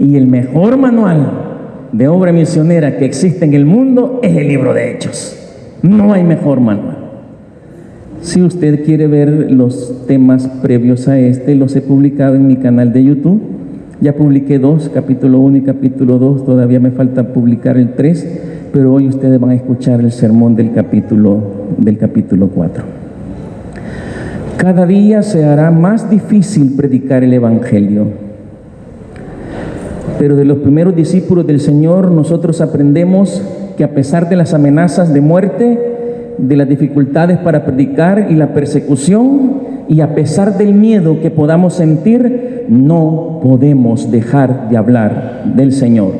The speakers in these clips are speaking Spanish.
Y el mejor manual de obra misionera que existe en el mundo es el libro de Hechos. No hay mejor manual. Si usted quiere ver los temas previos a este, los he publicado en mi canal de YouTube. Ya publiqué 2, capítulo 1 y capítulo 2, todavía me falta publicar el 3, pero hoy ustedes van a escuchar el sermón del capítulo 4. Cada día se hará más difícil predicar el Evangelio. Pero de los primeros discípulos del Señor nosotros aprendemos que a pesar de las amenazas de muerte, de las dificultades para predicar y la persecución, y a pesar del miedo que podamos sentir, no podemos dejar de hablar del Señor.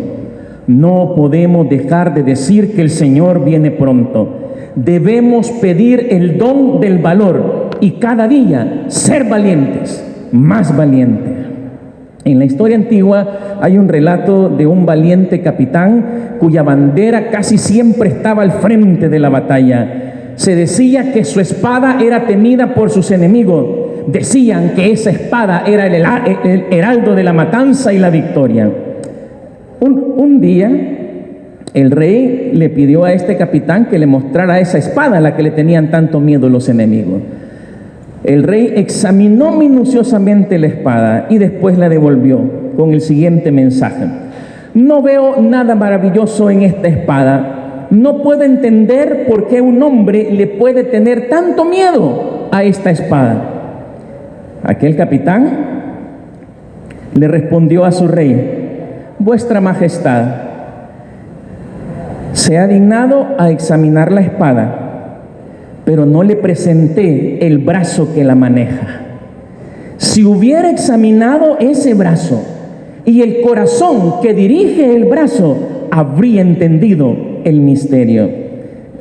No podemos dejar de decir que el Señor viene pronto. Debemos pedir el don del valor y cada día ser valientes, más valientes. En la historia antigua hay un relato de un valiente capitán cuya bandera casi siempre estaba al frente de la batalla. Se decía que su espada era temida por sus enemigos. Decían que esa espada era el heraldo de la matanza y la victoria. Un día el rey le pidió a este capitán que le mostrara esa espada a la que le tenían tanto miedo los enemigos. El rey examinó minuciosamente la espada y después la devolvió con el siguiente mensaje: no veo nada maravilloso en esta espada. No puedo entender por qué un hombre le puede tener tanto miedo a esta espada. Aquel capitán le respondió a su rey: Vuestra Majestad se ha dignado a examinar la espada, pero no le presenté el brazo que la maneja. Si hubiera examinado ese brazo y el corazón que dirige el brazo, habría entendido el misterio.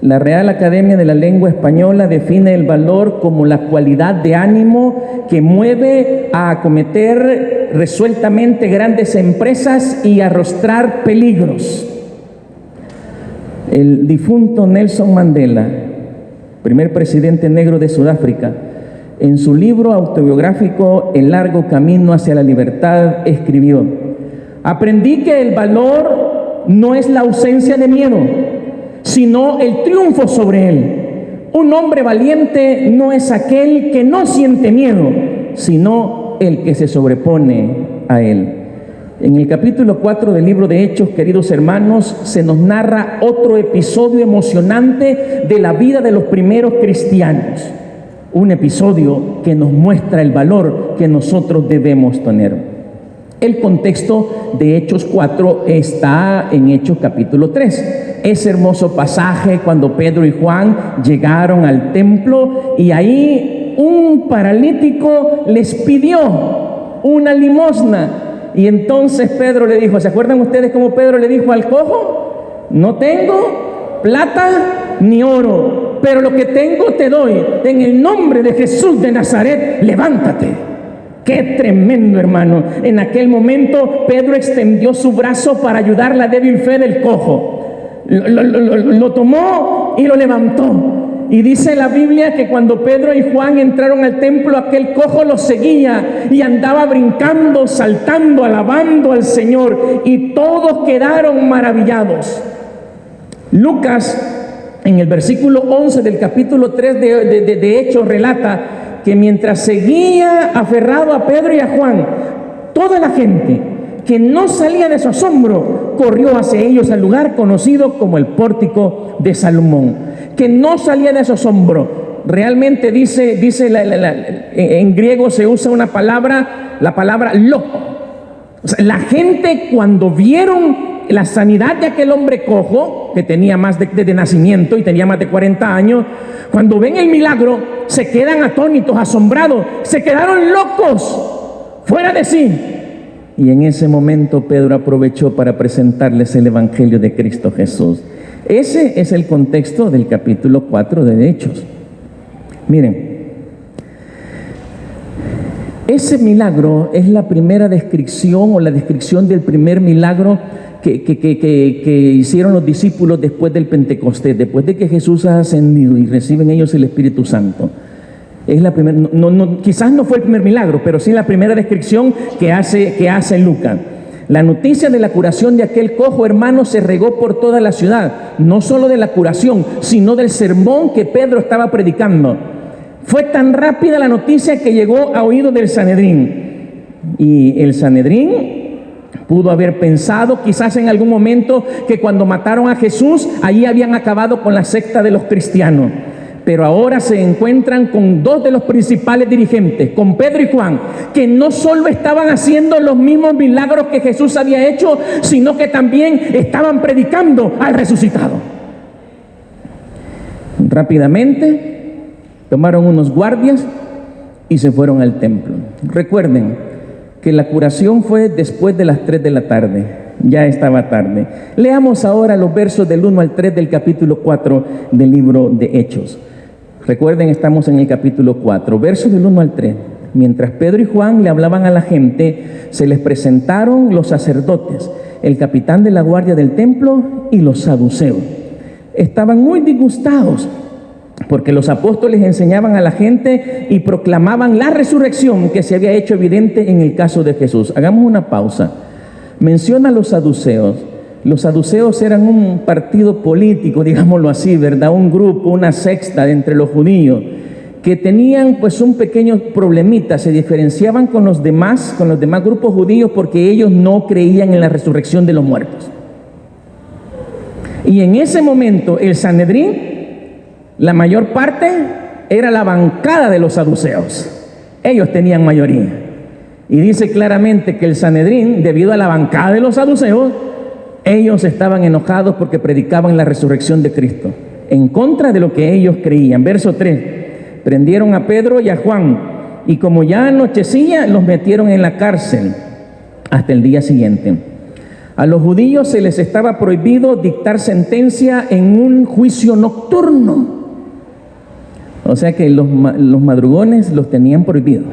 La Real Academia de la Lengua Española define el valor como la cualidad de ánimo que mueve a acometer resueltamente grandes empresas y arrostrar peligros. El difunto Nelson Mandela, primer presidente negro de Sudáfrica, en su libro autobiográfico El largo camino hacia la libertad, escribió: aprendí que el valor no es la ausencia de miedo, sino el triunfo sobre él. Un hombre valiente no es aquel que no siente miedo, sino el que se sobrepone a él. En el capítulo 4 del libro de Hechos, queridos hermanos, se nos narra otro episodio emocionante de la vida de los primeros cristianos. Un episodio que nos muestra el valor que nosotros debemos tener. El contexto de Hechos 4 está en Hechos capítulo 3. Ese hermoso pasaje cuando Pedro y Juan llegaron al templo y ahí un paralítico les pidió una limosna. Y entonces Pedro le dijo, ¿se acuerdan ustedes cómo Pedro le dijo al cojo? No tengo plata ni oro, pero lo que tengo te doy. En el nombre de Jesús de Nazaret, levántate. ¡Qué tremendo, hermano! En aquel momento Pedro extendió su brazo para ayudar la débil fe del cojo. Lo tomó y lo levantó. Y dice la Biblia que cuando Pedro y Juan entraron al templo, aquel cojo los seguía y andaba brincando, saltando, alabando al Señor, y todos quedaron maravillados. Lucas, en el versículo 11 del capítulo 3 de Hechos, relata que mientras seguía aferrado a Pedro y a Juan, toda la gente que no salía de su asombro corrió hacia ellos al lugar conocido como el Pórtico de Salomón. Que no salía de su asombro. Realmente dice en griego se usa una palabra, la palabra loco. O sea, la gente cuando vieron la sanidad de aquel hombre cojo, que tenía más de nacimiento y tenía más de 40 años, cuando ven el milagro, se quedan atónitos, asombrados, se quedaron locos, fuera de sí. Y en ese momento Pedro aprovechó para presentarles el Evangelio de Cristo Jesús. Ese es el contexto del capítulo 4 de Hechos. Miren, ese milagro es la primera descripción o la descripción del primer milagro que hicieron los discípulos después del Pentecostés, después de que Jesús ha ascendido y reciben ellos el Espíritu Santo. Es la primera, quizás no fue el primer milagro, pero sí la primera descripción que hace Lucas. La noticia de la curación de aquel cojo, hermano, se regó por toda la ciudad, no solo de la curación, sino del sermón que Pedro estaba predicando. Fue tan rápida la noticia que llegó a oídos del Sanedrín. Y el Sanedrín pudo haber pensado quizás en algún momento que cuando mataron a Jesús, allí habían acabado con la secta de los cristianos. Pero ahora se encuentran con dos de los principales dirigentes, con Pedro y Juan, que no solo estaban haciendo los mismos milagros que Jesús había hecho, sino que también estaban predicando al resucitado. Rápidamente tomaron unos guardias y se fueron al templo. Recuerden que la curación fue después de las 3 de la tarde. Ya estaba tarde. Leamos ahora los versos del 1 al 3 del capítulo 4 del libro de Hechos. Recuerden, estamos en el capítulo 4, versos del 1 al 3. Mientras Pedro y Juan le hablaban a la gente, se les presentaron los sacerdotes, el capitán de la guardia del templo y los saduceos. Estaban muy disgustados porque los apóstoles enseñaban a la gente y proclamaban la resurrección que se había hecho evidente en el caso de Jesús. Hagamos una pausa. Menciona a los saduceos. Los saduceos eran un partido político, digámoslo así, ¿verdad? Un grupo, una secta de entre los judíos, que tenían pues un pequeño problemita. Se diferenciaban con los demás grupos judíos porque ellos no creían en la resurrección de los muertos. Y en ese momento el Sanedrín, la mayor parte era la bancada de los saduceos. Ellos tenían mayoría. Y dice claramente que el Sanedrín, debido a la bancada de los saduceos, ellos estaban enojados porque predicaban la resurrección de Cristo, en contra de lo que ellos creían. Verso 3, prendieron a Pedro y a Juan, y como ya anochecía, los metieron en la cárcel hasta el día siguiente. A los judíos se les estaba prohibido dictar sentencia en un juicio nocturno. O sea que los madrugones los tenían prohibido.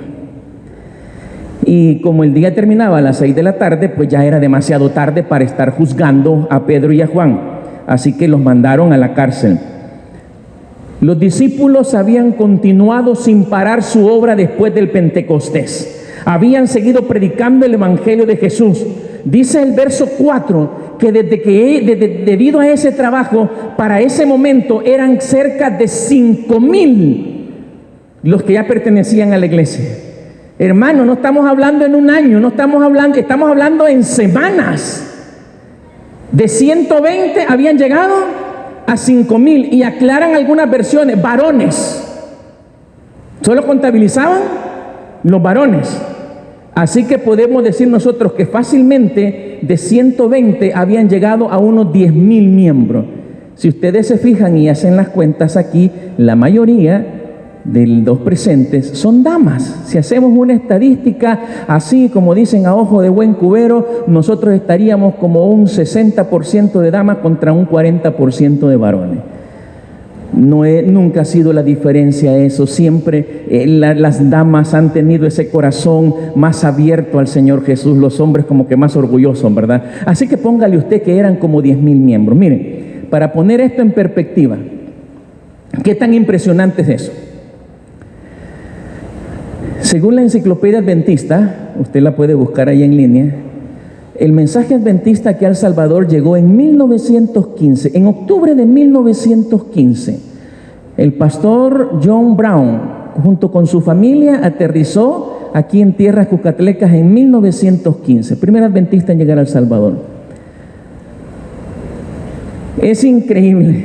Y como el día terminaba a las 6 de la tarde, pues ya era demasiado tarde para estar juzgando a Pedro y a Juan. Así que los mandaron a la cárcel. Los discípulos habían continuado sin parar su obra después del Pentecostés. Habían seguido predicando el evangelio de Jesús. Dice el verso 4 que debido a ese trabajo, para ese momento eran cerca de 5,000 los que ya pertenecían a la iglesia. Hermano, no estamos hablando en un año, estamos hablando en semanas. De 120 habían llegado a 5,000, y aclaran algunas versiones, varones. Solo contabilizaban los varones. Así que podemos decir nosotros que fácilmente de 120 habían llegado a unos 10,000 miembros. Si ustedes se fijan y hacen las cuentas aquí, la mayoría de los presentes son damas. Si hacemos una estadística así como dicen a ojo de buen cubero, nosotros estaríamos como un 60% de damas contra un 40% de varones. Nunca ha sido la diferencia eso. Siempre las damas han tenido ese corazón más abierto al Señor Jesús, los hombres como que más orgullosos, ¿verdad? Así que póngale usted que eran como 10,000 miembros. Miren, para poner esto en perspectiva, ¿qué tan impresionante es eso? Según la Enciclopedia Adventista, usted la puede buscar ahí en línea, el mensaje adventista aquí a El Salvador llegó en 1915, en octubre de 1915. El pastor John Brown, junto con su familia, aterrizó aquí en tierras cucatlecas en 1915, primer adventista en llegar a El Salvador. Es increíble.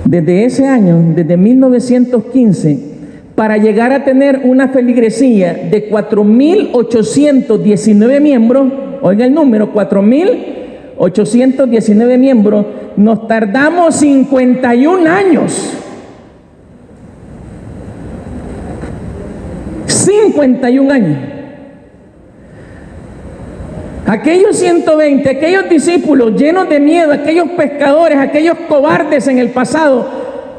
Desde ese año, desde 1915, para llegar a tener una feligresía de 4,819 miembros, oiga el número, 4,819 miembros, nos tardamos 51 años. 51 años. Aquellos 120, aquellos discípulos llenos de miedo, aquellos pescadores, aquellos cobardes en el pasado,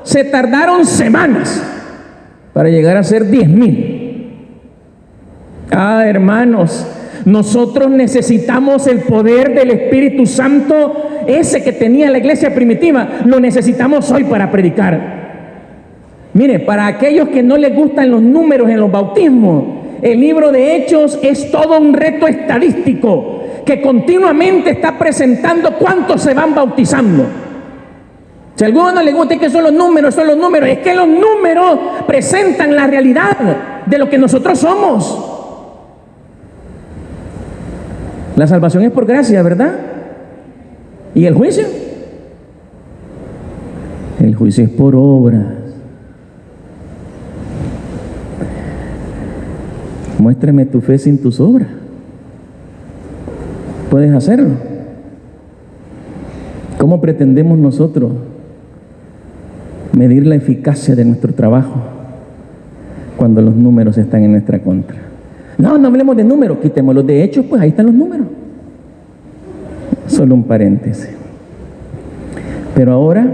se tardaron semanas para llegar a ser 10,000. Hermanos, nosotros necesitamos el poder del Espíritu Santo, ese que tenía la iglesia primitiva, lo necesitamos hoy para predicar. Mire, para aquellos que no les gustan los números en los bautismos, El libro de Hechos es todo un reto estadístico que continuamente está presentando cuántos se van bautizando. Si a alguno le gusta que son los números, es que los números presentan la realidad de lo que nosotros somos. La salvación es por gracia, ¿verdad? ¿Y el juicio? El juicio es por obras. Muéstrame tu fe sin tus obras. Puedes hacerlo. ¿Cómo pretendemos nosotros medir la eficacia de nuestro trabajo cuando los números están en nuestra contra? No hablemos de números, quitémoslos de hechos, pues ahí están los números. Solo un paréntesis. Pero ahora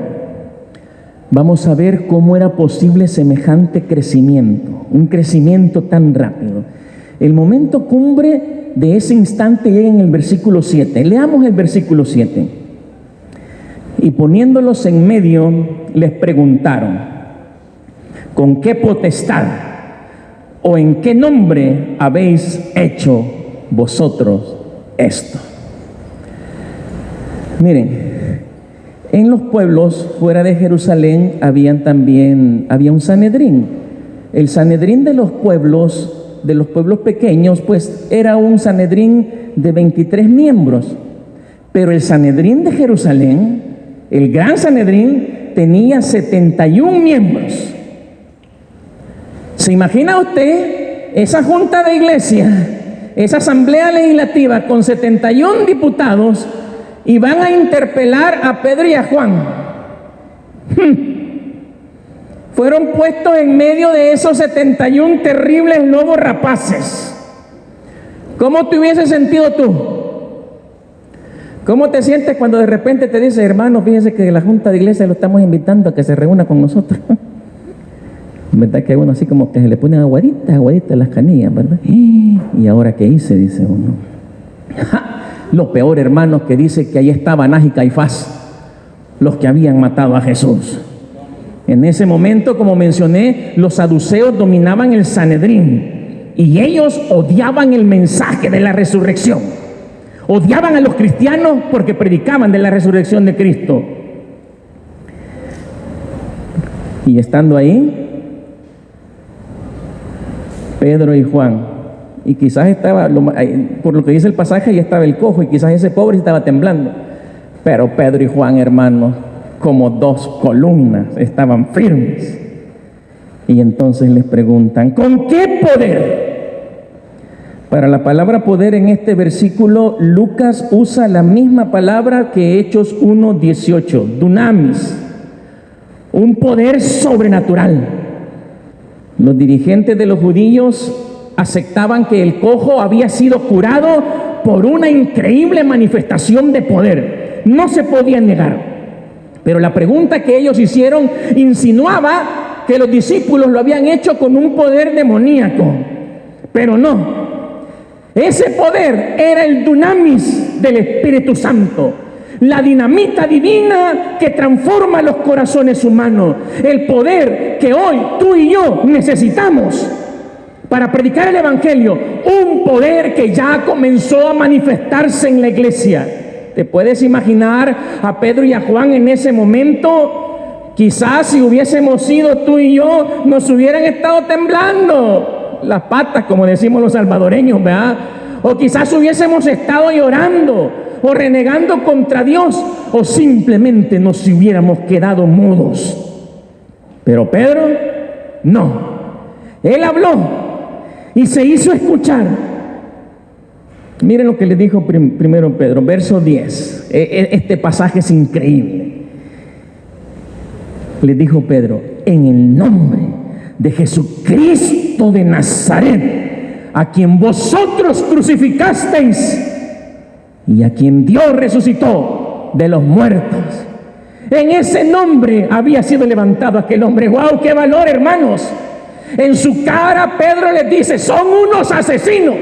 vamos a ver cómo era posible semejante crecimiento, un crecimiento tan rápido. El momento cumbre de ese instante llega en el versículo 7. Leamos el versículo 7. Y poniéndolos en medio, les preguntaron: ¿con qué potestad o en qué nombre habéis hecho vosotros esto? Miren, en los pueblos fuera de Jerusalén había un Sanedrín. El Sanedrín de los pueblos pequeños, pues era un Sanedrín de 23 miembros. Pero el Sanedrín de Jerusalén, el gran Sanedrín, tenía 71 miembros. ¿Se imagina usted esa junta de iglesia, esa asamblea legislativa con 71 diputados, y van a interpelar a Pedro y a Juan? Fueron puestos en medio de esos 71 terribles lobos rapaces. ¿Cómo te hubieses sentido tú? ¿Cómo te sientes cuando de repente te dice: hermano, fíjese que la junta de iglesia lo estamos invitando a que se reúna con nosotros? ¿Verdad que uno así como que se le ponen aguaditas las canillas, ¿verdad? ¿Y ahora qué hice?, dice uno. Lo peor, hermanos, que dice que ahí estaban Anás y Caifás, los que habían matado a Jesús. En ese momento, como mencioné, los saduceos dominaban el Sanedrín y ellos odiaban el mensaje de la resurrección. Odiaban a los cristianos porque predicaban de la resurrección de Cristo. Y estando ahí, Pedro y Juan, y quizás estaba, por lo que dice el pasaje, ahí estaba el cojo, y quizás ese pobre estaba temblando. Pero Pedro y Juan, hermanos, como dos columnas, estaban firmes. Y entonces les preguntan: ¿con qué poder? Para la palabra poder en este versículo, Lucas usa la misma palabra que Hechos 1:18, dunamis, un poder sobrenatural. Los dirigentes de los judíos aceptaban que el cojo había sido curado por una increíble manifestación de poder. No se podía negar. Pero la pregunta que ellos hicieron insinuaba que los discípulos lo habían hecho con un poder demoníaco. Pero no. Ese poder era el dunamis del Espíritu Santo, la dinamita divina que transforma los corazones humanos, el poder que hoy tú y yo necesitamos para predicar el Evangelio, un poder que ya comenzó a manifestarse en la iglesia. ¿Te puedes imaginar a Pedro y a Juan en ese momento? Quizás si hubiésemos sido tú y yo, nos hubieran estado temblando las patas, como decimos los salvadoreños, ¿verdad? O quizás hubiésemos estado llorando o renegando contra Dios, o simplemente nos hubiéramos quedado mudos. Pero Pedro, no. Él habló y se hizo escuchar. Miren lo que le dijo primero Pedro, verso 10. Este pasaje es increíble. Le dijo Pedro: en el nombre de Jesucristo de Nazaret, a quien vosotros crucificasteis y a quien Dios resucitó de los muertos. En ese nombre había sido levantado aquel hombre. ¡Wow! ¡Qué valor, hermanos! En su cara Pedro les dice: son unos asesinos.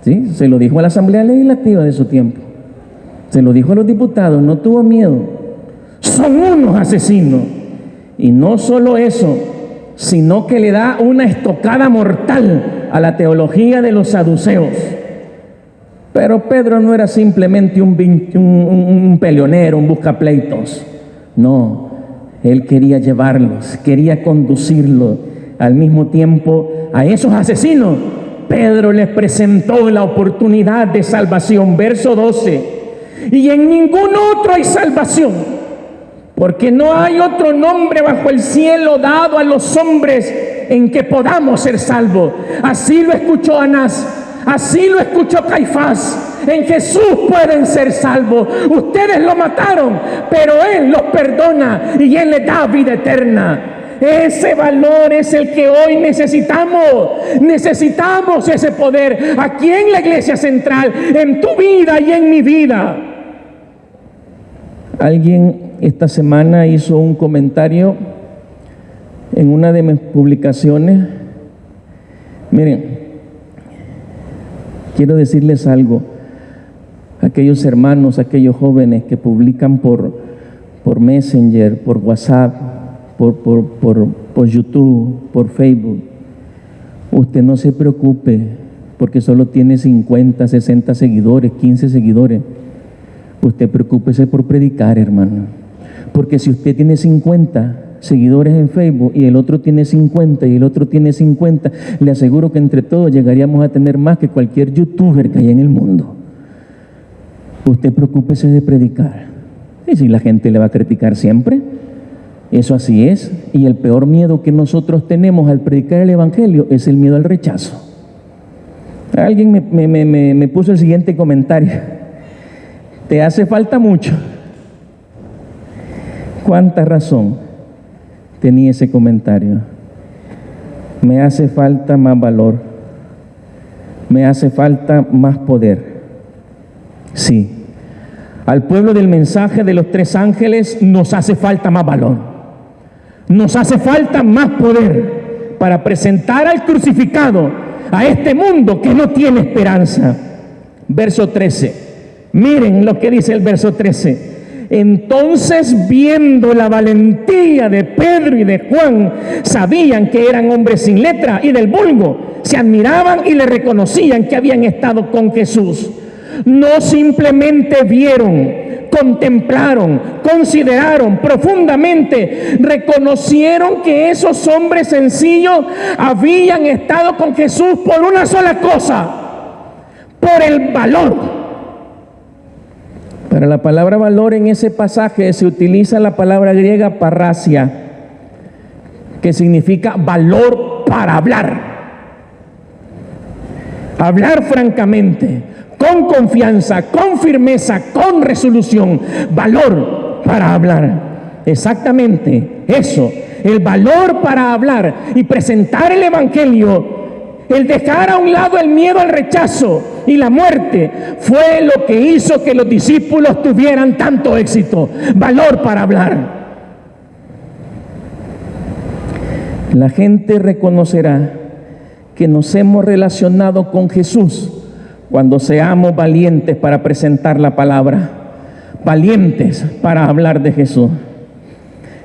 Sí, se lo dijo a la asamblea legislativa de su tiempo, se lo dijo a los diputados, no tuvo miedo. Son unos asesinos. Y no solo eso, sino que le da una estocada mortal a la teología de los saduceos. Pero Pedro no era simplemente un peleonero, un buscapleitos. No, él quería llevarlos, quería conducirlos. Al mismo tiempo, a esos asesinos, Pedro les presentó la oportunidad de salvación. Verso 12. Y en ningún otro hay salvación, porque no hay otro nombre bajo el cielo dado a los hombres en que podamos ser salvos. Así lo escuchó Anás. Así lo escuchó Caifás. En Jesús pueden ser salvos. Ustedes lo mataron, pero Él los perdona y Él les da vida eterna. Ese valor es el que hoy necesitamos. Necesitamos ese poder aquí en la Iglesia Central, en tu vida y en mi vida. Alguien esta semana hizo un comentario en una de mis publicaciones. Miren, quiero decirles algo. Aquellos hermanos, aquellos jóvenes que publican por Messenger, por WhatsApp, por YouTube, por Facebook, usted no se preocupe porque solo tiene 50, 60 seguidores, 15 seguidores. Usted preocúpese por predicar, hermano. Porque si usted tiene 50 seguidores en Facebook y el otro tiene 50 y el otro tiene 50, le aseguro que entre todos llegaríamos a tener más que cualquier youtuber que hay en el mundo. Usted preocúpese de predicar. Y si la gente le va a criticar siempre, eso así es. Y el peor miedo que nosotros tenemos al predicar el evangelio es el miedo al rechazo. Alguien me puso el siguiente comentario: te hace falta mucho. ¿Cuánta razón tenía ese comentario? Me hace falta más valor, me hace falta más poder. Sí, al pueblo del mensaje de los 3 ángeles nos hace falta más valor, nos hace falta más poder para presentar al crucificado a este mundo que no tiene esperanza. Verso 13, miren lo que dice el verso 13. Entonces, viendo la valentía de Pedro y de Juan, sabían que eran hombres sin letra y del vulgo, se admiraban y le reconocían que habían estado con Jesús. No simplemente vieron, contemplaron, consideraron profundamente, reconocieron que esos hombres sencillos habían estado con Jesús por una sola cosa: por el valor. Para la palabra valor en ese pasaje se utiliza la palabra griega parrasia, que significa valor para hablar. Hablar francamente, con confianza, con firmeza, con resolución. Valor para hablar. Exactamente eso, el valor para hablar y presentar el evangelio. El dejar a un lado el miedo al rechazo y la muerte fue lo que hizo que los discípulos tuvieran tanto éxito. Valor para hablar. La gente reconocerá que nos hemos relacionado con Jesús cuando seamos valientes para presentar la palabra, valientes para hablar de Jesús.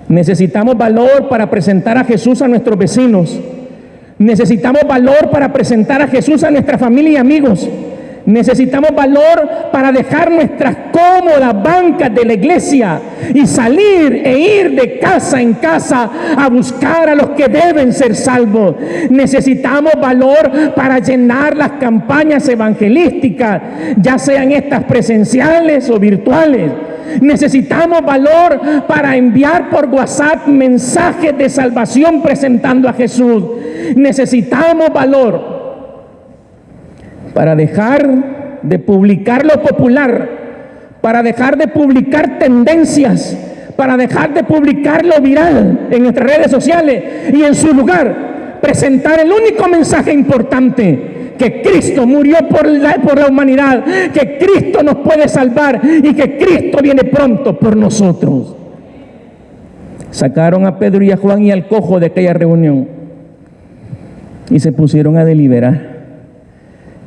Necesitamos valor para presentar a Jesús a nuestros vecinos. Necesitamos valor para presentar a Jesús a nuestra familia y amigos. Necesitamos valor para dejar nuestras cómodas bancas de la iglesia y salir e ir de casa en casa a buscar a los que deben ser salvos. Necesitamos valor para llenar las campañas evangelísticas, ya sean estas presenciales o virtuales. Necesitamos valor para enviar por WhatsApp mensajes de salvación presentando a Jesús. Necesitamos valor para dejar de publicar lo popular, para dejar de publicar tendencias, para dejar de publicar lo viral en nuestras redes sociales y en su lugar presentar el único mensaje importante: que Cristo murió por la humanidad, que Cristo nos puede salvar y que Cristo viene pronto por nosotros. Sacaron a Pedro y a Juan y al cojo de aquella reunión y se pusieron a deliberar.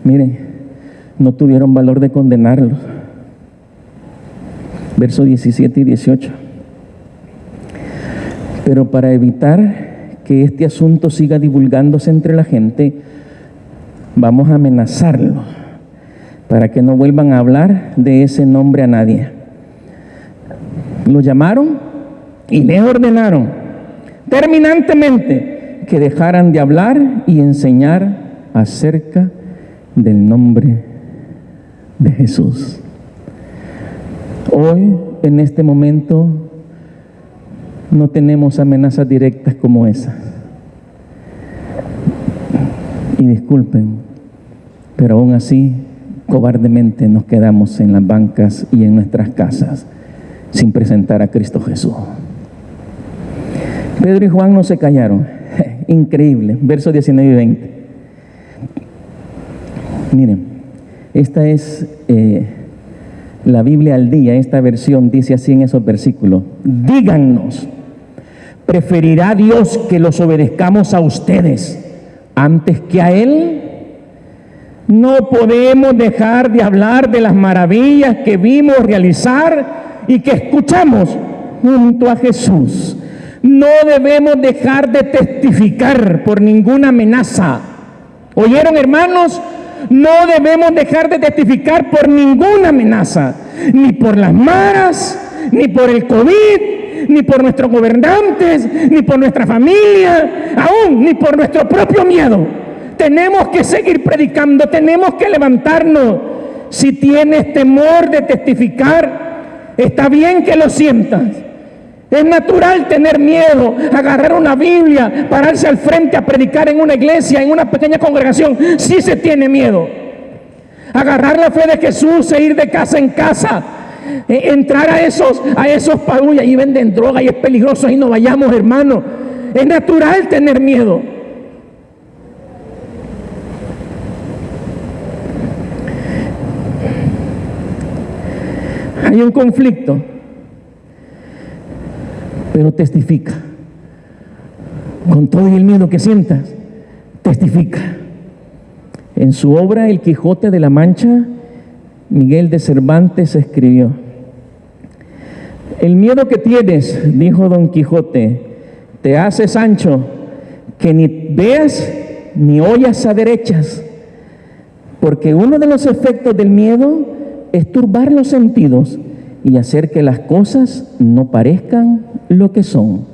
Miren, no tuvieron valor de condenarlos. Versos 17 y 18. Pero para evitar que que este asunto siga divulgándose entre la gente, vamos a amenazarlo para que no vuelvan a hablar de ese nombre a nadie. Lo llamaron y le ordenaron terminantemente que dejaran de hablar y enseñar acerca del nombre de Jesús. Hoy, en este momento, no tenemos amenazas directas como esas. Y disculpen, pero aún así, cobardemente nos quedamos en las bancas y en nuestras casas sin presentar a Cristo Jesús. Pedro y Juan no se callaron. Increíble. Versos 19 y 20. Miren, esta es la Biblia al día. Esta versión dice así en esos versículos: díganos, ¿preferirá Dios que los obedezcamos a ustedes antes que a Él? No podemos dejar de hablar de las maravillas que vimos realizar y que escuchamos junto a Jesús. No debemos dejar de testificar por ninguna amenaza. ¿Oyeron, hermanos? No debemos dejar de testificar por ninguna amenaza, ni por las maras, ni por el COVID, ni por nuestros gobernantes, ni por nuestra familia, aún ni por nuestro propio miedo. Tenemos que seguir predicando, tenemos que levantarnos. Si tienes temor de testificar, está bien que lo sientas. Es natural tener miedo, agarrar una Biblia, pararse al frente a predicar en una iglesia, en una pequeña congregación. Sí se tiene miedo. Agarrar la fe de Jesús e ir de casa en casa. Entrar a esos paullas y venden droga y es peligroso y no vayamos, hermano. Es natural tener miedo. Hay un conflicto. Pero testifica. Con todo el miedo que sientas, testifica. En su obra El Quijote de la Mancha, Miguel de Cervantes escribió: el miedo que tienes, dijo Don Quijote, te hace, Sancho, que ni veas ni oyas a derechas, porque uno de los efectos del miedo es turbar los sentidos y hacer que las cosas no parezcan lo que son.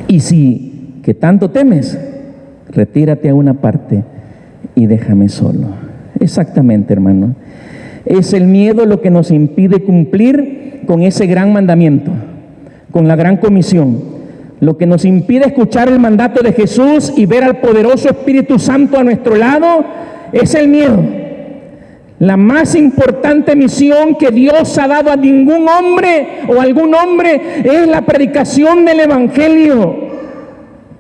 Y si que tanto temes, retírate a una parte y déjame solo. Exactamente, hermano. Es el miedo lo que nos impide cumplir con ese gran mandamiento, con la gran comisión, lo que nos impide escuchar el mandato de Jesús y ver al poderoso Espíritu Santo a nuestro lado, es el miedo. La más importante misión que Dios ha dado a ningún hombre o algún hombre es la predicación del Evangelio.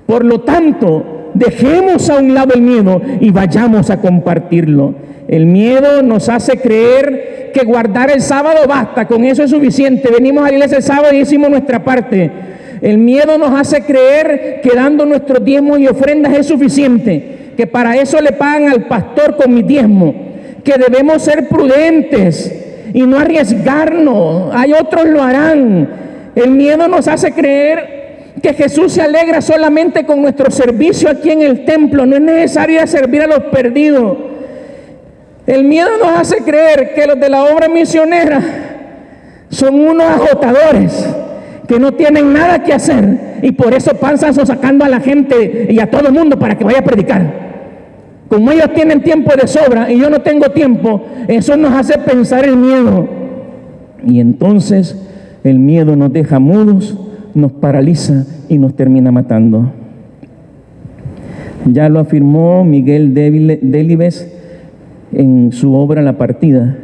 Por lo tanto, dejemos a un lado el miedo y vayamos a compartirlo. El miedo nos hace creer que guardar el sábado basta, con eso es suficiente. Venimos a la iglesia el sábado y hicimos nuestra parte. El miedo nos hace creer que dando nuestros diezmos y ofrendas es suficiente, que para eso le pagan al pastor con mi diezmo, que debemos ser prudentes y no arriesgarnos. Hay otros lo harán. El miedo nos hace creer que Jesús se alegra solamente con nuestro servicio aquí en el templo. No es necesario ir a servir a los perdidos. El miedo nos hace creer que los de la obra misionera son unos agotadores que no tienen nada que hacer y por eso pasan sacando a la gente y a todo el mundo para que vaya a predicar. Como ellos tienen tiempo de sobra y yo no tengo tiempo, eso nos hace pensar el miedo. Y entonces el miedo nos deja mudos, nos paraliza y nos termina matando. Ya lo afirmó Miguel Delibes en su obra La Partida.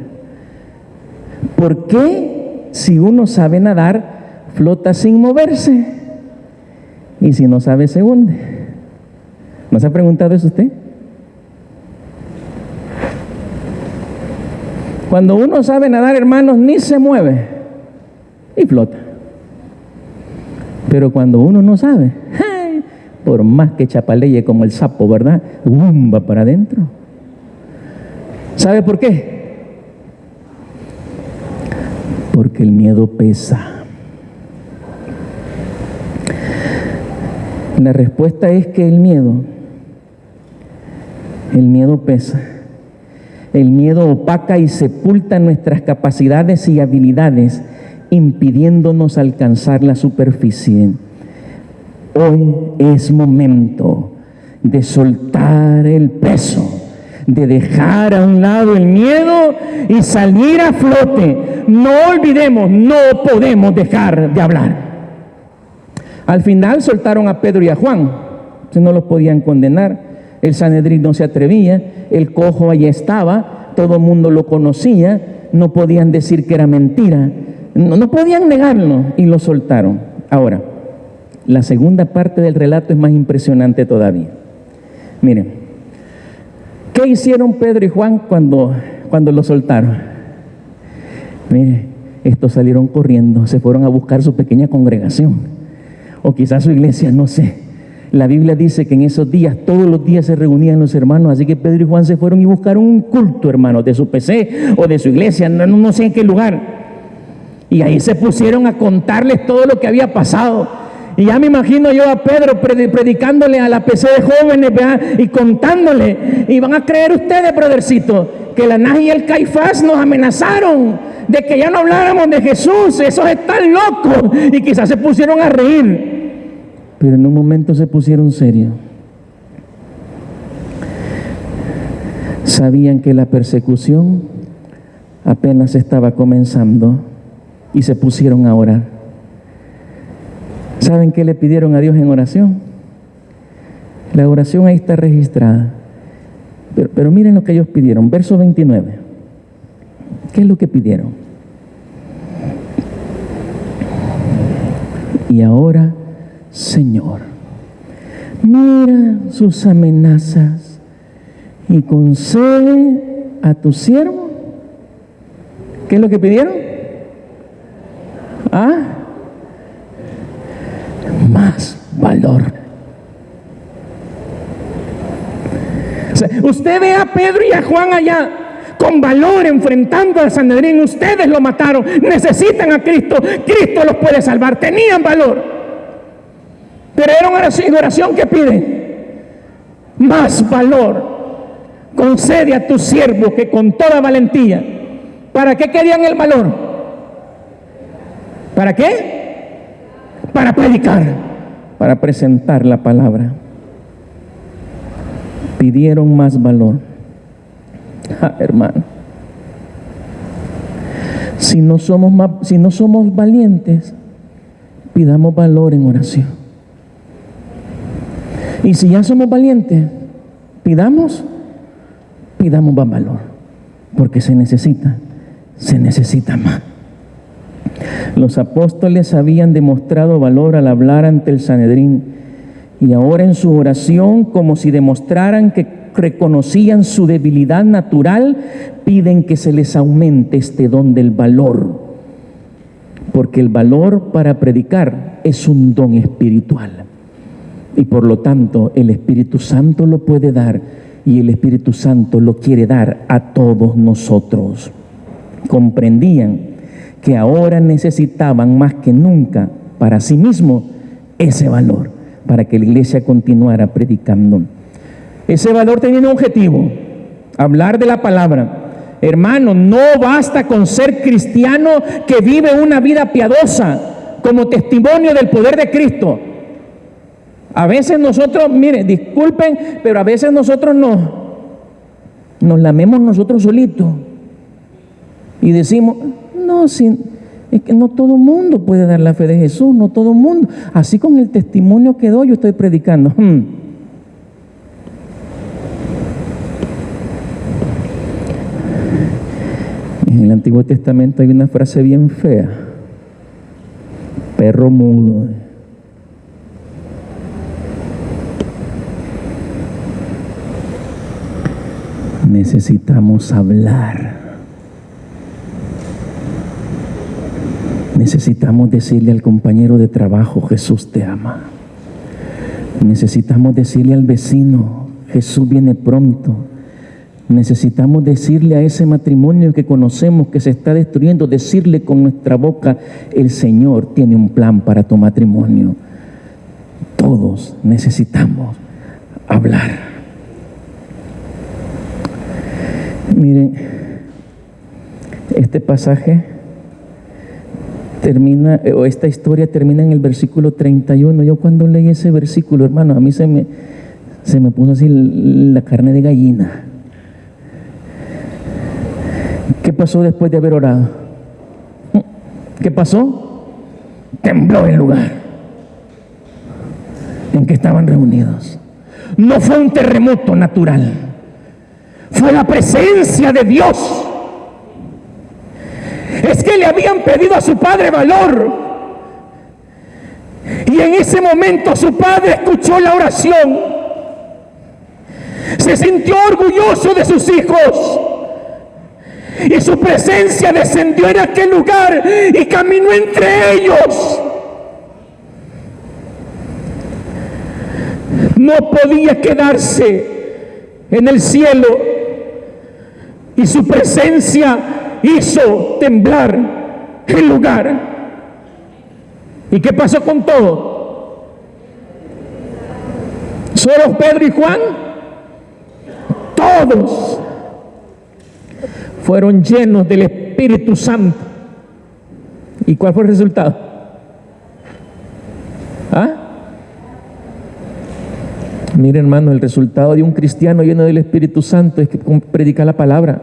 ¿Por qué si uno sabe nadar, flota sin moverse? Y si no sabe, se hunde. ¿No se ha preguntado eso usted? Cuando uno sabe nadar, hermanos, ni se mueve y flota. Pero cuando uno no sabe, por más que chapaleye como el sapo, ¿verdad? Va para adentro. ¿Sabe por qué? Porque el miedo pesa. La respuesta es que el miedo pesa. El miedo opaca y sepulta nuestras capacidades y habilidades, impidiéndonos alcanzar la superficie. Hoy es momento de soltar el peso, de dejar a un lado el miedo y salir a flote. No olvidemos, no podemos dejar de hablar. Al final soltaron a Pedro y a Juan, si no los podían condenar. El Sanedrín no se atrevía, el cojo allí estaba, todo el mundo lo conocía, no podían decir que era mentira, no podían negarlo y lo soltaron. Ahora, la segunda parte del relato es más impresionante todavía. Miren, ¿qué hicieron Pedro y Juan cuando lo soltaron? Miren, estos salieron corriendo, se fueron a buscar su pequeña congregación, o quizás su iglesia, no sé. La Biblia dice que en esos días, todos los días se reunían los hermanos, así que Pedro y Juan se fueron y buscaron un culto, hermanos, de su PC o de su iglesia, no sé en qué lugar. Y ahí se pusieron a contarles todo lo que había pasado. Y ya me imagino yo a Pedro predicándole a la PC de jóvenes, ¿verdad? Y contándole. Y van a creer ustedes, brothercito, que el Anás y el Caifás nos amenazaron de que ya no habláramos de Jesús. Esos están locos. Y quizás se pusieron a reír. Pero en un momento se pusieron serios. Sabían que la persecución apenas estaba comenzando y se pusieron a orar. ¿Saben qué le pidieron a Dios en oración? La oración ahí está registrada. Pero miren lo que ellos pidieron. Verso 29. ¿Qué es lo que pidieron? Y ahora, Señor, mira sus amenazas y concede a tu siervo. ¿Qué es lo que pidieron? Más valor. O sea, usted ve a Pedro y a Juan allá con valor enfrentando al Sanedrín. Ustedes lo mataron, necesitan a Cristo, Cristo los puede salvar, tenían valor. Pero era una oración que pide más valor. Concede a tu siervo que con toda valentía. ¿Para qué querían el valor? ¿Para qué? Para predicar, para presentar la palabra. Pidieron más valor. Hermano, si no somos valientes, pidamos valor en oración. Y si ya somos valientes, pidamos más valor, porque se necesita más. Los apóstoles habían demostrado valor al hablar ante el Sanedrín, y ahora en su oración, como si demostraran que reconocían su debilidad natural, piden que se les aumente este don del valor, porque el valor para predicar es un don espiritual, y por lo tanto el Espíritu Santo lo puede dar, y el Espíritu Santo lo quiere dar a todos nosotros. Comprendían que ahora necesitaban más que nunca para sí mismos ese valor, para que la iglesia continuara predicando. Ese valor tenía un objetivo: hablar de la palabra. Hermano, no basta con ser cristiano que vive una vida piadosa como testimonio del poder de Cristo. A veces nosotros, mire, disculpen, pero a veces nosotros nos lamemos nosotros solitos y decimos, es que no todo el mundo puede dar la fe de Jesús, no todo el mundo. Así con el testimonio que doy, yo estoy predicando. En el Antiguo Testamento hay una frase bien fea: perro mudo. Necesitamos hablar. Necesitamos decirle al compañero de trabajo, Jesús te ama. Necesitamos decirle al vecino, Jesús viene pronto. Necesitamos decirle a ese matrimonio que conocemos que se está destruyendo, decirle con nuestra boca, el Señor tiene un plan para tu matrimonio. todos necesitamos hablar. Miren, este pasaje termina, o esta historia termina en el versículo 31. Yo cuando leí ese versículo, hermano, a mí se me puso así la carne de gallina. ¿Qué pasó después de haber orado? ¿Qué pasó? Tembló el lugar en que estaban reunidos. No fue un terremoto natural, fue la presencia de Dios. Es que le habían pedido a su padre valor, y en ese momento su padre escuchó la oración, se sintió orgulloso de sus hijos, y su presencia descendió en aquel lugar y caminó entre ellos. No podía quedarse en el cielo, y su presencia hizo temblar el lugar. ¿Y qué pasó con todo? ¿Solo Pedro y Juan? Todos fueron llenos del Espíritu Santo. ¿Y cuál fue el resultado? ¿Ah? Mire, hermano, el resultado de un cristiano lleno del Espíritu Santo es que predica la palabra.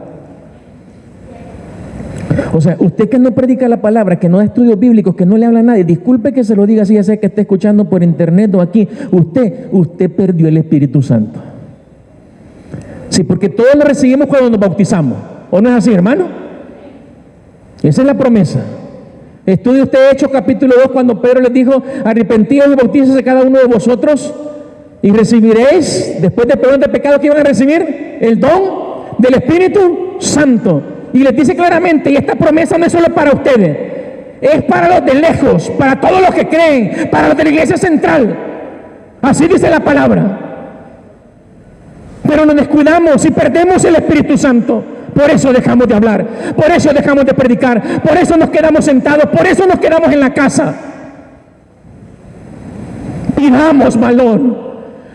O sea, usted que no predica la palabra, que no da estudios bíblicos, que no le habla a nadie, disculpe que se lo diga así, ya sea que esté escuchando por internet o aquí, usted perdió el Espíritu Santo. Sí, porque todos lo recibimos cuando nos bautizamos. ¿O no es así, hermano? Esa es la promesa. Estudie usted Hechos capítulo 2, cuando Pedro les dijo: arrepentíos y bautícese cada uno de vosotros y recibiréis, después de perdón de pecado, que iban a recibir el don del Espíritu Santo. Y les dice claramente: y esta promesa no es solo para ustedes, es para los de lejos, para todos los que creen, para los de la iglesia central. Así dice la palabra. Pero nos descuidamos y perdemos el Espíritu Santo. Por eso dejamos de hablar, por eso dejamos de predicar, por eso nos quedamos sentados, por eso nos quedamos en la casa. Pidamos valor,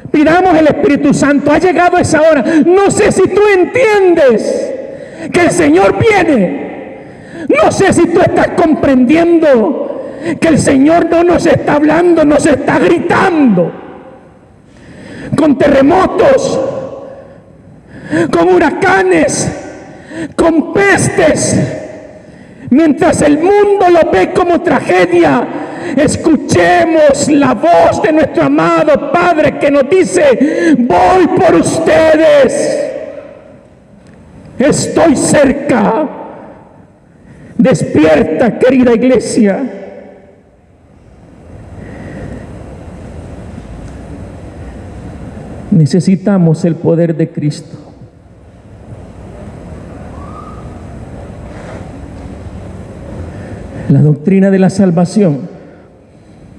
pidamos el Espíritu Santo. Ha llegado esa hora. No sé si tú entiendes que el Señor viene. No sé si tú estás comprendiendo que el Señor no nos está hablando, nos está gritando. Con terremotos, con huracanes, con pestes. Mientras el mundo lo ve como tragedia, escuchemos la voz de nuestro amado Padre que nos dice: voy por ustedes. Estoy cerca. Despierta, querida iglesia. Necesitamos el poder de Cristo. La doctrina de la salvación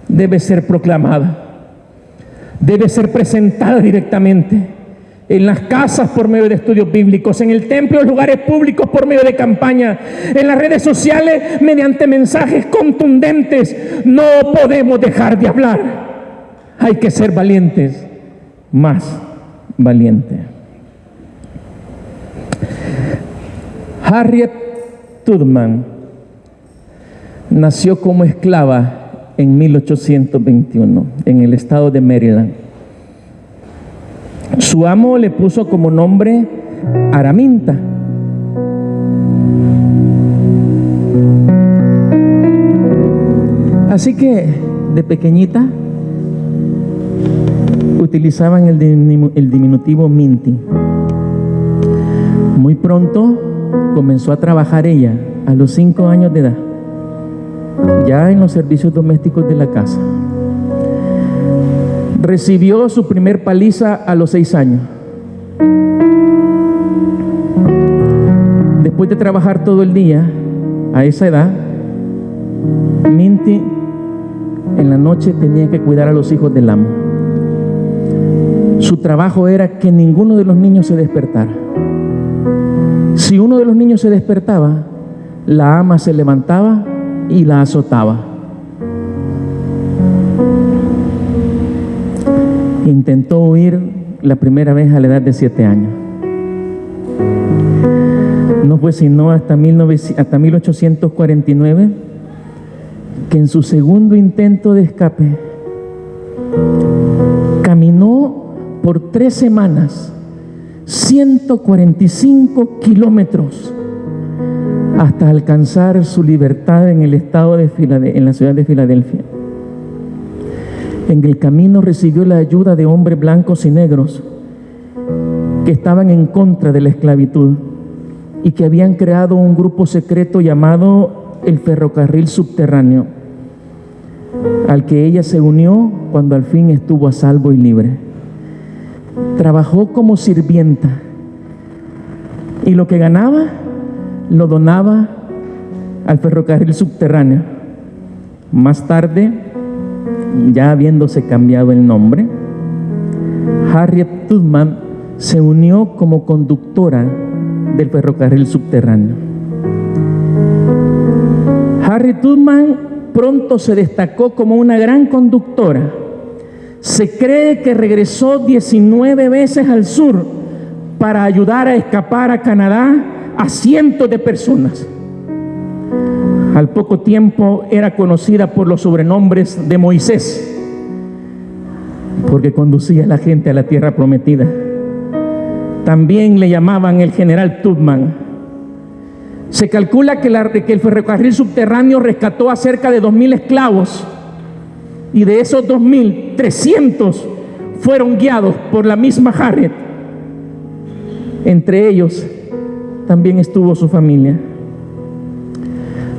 debe ser proclamada, debe ser presentada directamente en las casas por medio de estudios bíblicos, en el templo, en los lugares públicos por medio de campaña, en las redes sociales mediante mensajes contundentes. No podemos dejar de hablar. Hay que ser valientes, más valientes. Harriet Tubman nació como esclava en 1821 en el estado de Maryland. Su amo le puso como nombre Araminta. Así que de pequeñita utilizaban el diminutivo Minty. Muy pronto comenzó a trabajar ella, a los 5 años de edad, ya en los servicios domésticos de la casa. Recibió su primer paliza a los 6 años. Después de trabajar todo el día, a esa edad, Minty en la noche tenía que cuidar a los hijos del amo. Su trabajo era que ninguno de los niños se despertara. Si uno de los niños se despertaba, la ama se levantaba y la azotaba. Intentó huir la primera vez a la edad de 7 años. No fue sino hasta 1849 que en su segundo intento de escape caminó por 3 semanas 145 kilómetros hasta alcanzar su libertad en el estado de en la ciudad de Filadelfia. En el camino recibió la ayuda de hombres blancos y negros que estaban en contra de la esclavitud y que habían creado un grupo secreto llamado el Ferrocarril Subterráneo, al que ella se unió cuando al fin estuvo a salvo y libre. Trabajó como sirvienta y lo que ganaba lo donaba al Ferrocarril Subterráneo. Más tarde, ya habiéndose cambiado el nombre, Harriet Tubman se unió como conductora del Ferrocarril Subterráneo. Harriet Tubman pronto se destacó como una gran conductora. Se cree que regresó 19 veces al sur para ayudar a escapar a Canadá a cientos de personas. Al poco tiempo era conocida por los sobrenombres de Moisés, porque conducía a la gente a la tierra prometida. También le llamaban el general Tubman. Se calcula que el ferrocarril subterráneo rescató a cerca de 2.000 esclavos, y de esos 2.000, 300 fueron guiados por la misma Harriet. Entre ellos también estuvo su familia.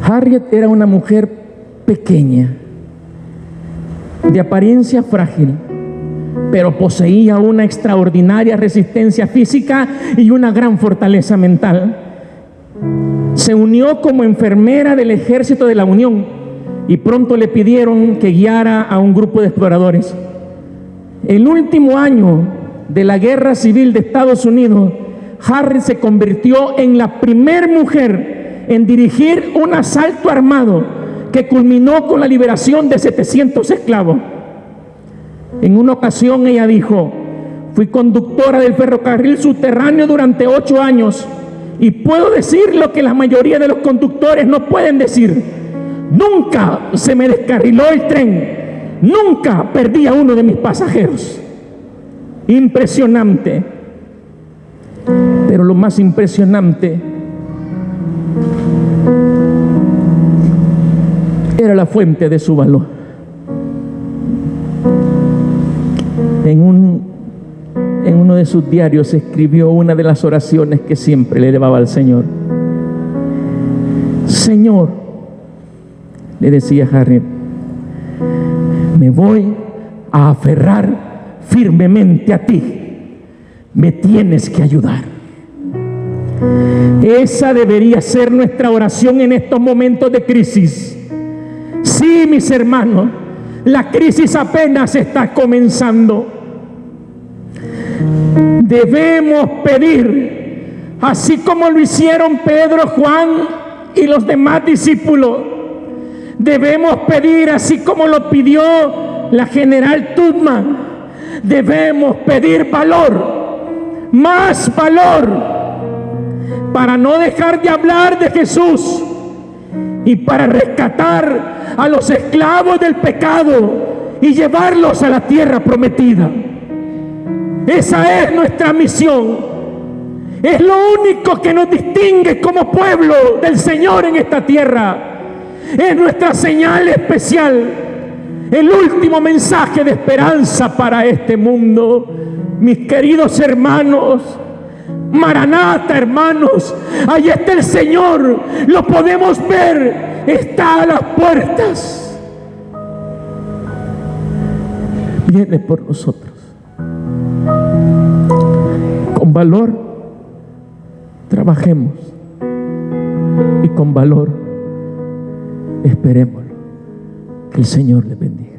Harriet era una mujer pequeña, de apariencia frágil, pero poseía una extraordinaria resistencia física y una gran fortaleza mental. Se unió como enfermera del ejército de la Unión y pronto le pidieron que guiara a un grupo de exploradores. El último año de la Guerra Civil de Estados Unidos, Harriet se convirtió en la primera mujer en dirigir un asalto armado que culminó con la liberación de 700 esclavos. En una ocasión ella dijo: fui conductora del ferrocarril subterráneo durante 8 años y puedo decir lo que la mayoría de los conductores no pueden decir: nunca se me descarriló el tren, nunca perdí a uno de mis pasajeros. Impresionante. Pero lo más impresionante era la fuente de su valor. En uno de sus diarios escribió una de las oraciones que siempre le elevaba al Señor. Señor, le decía Harriet, me voy a aferrar firmemente a ti. Me tienes que ayudar. Esa debería ser nuestra oración en estos momentos de crisis. Sí, mis hermanos, la crisis apenas está comenzando. Debemos pedir, así como lo hicieron Pedro, Juan y los demás discípulos. Debemos pedir, así como lo pidió la general Tubman. Debemos pedir valor, más valor, para no dejar de hablar de Jesús y para rescatar a los esclavos del pecado y llevarlos a la tierra prometida. Esa es nuestra misión. Es lo único que nos distingue como pueblo del Señor en esta tierra. Es nuestra señal especial, el último mensaje de esperanza para este mundo. Mis queridos hermanos, Maranata, hermanos, ahí está el Señor, lo podemos ver, está a las puertas. Viene por nosotros. Con valor trabajemos y con valor esperemos que el Señor le bendiga.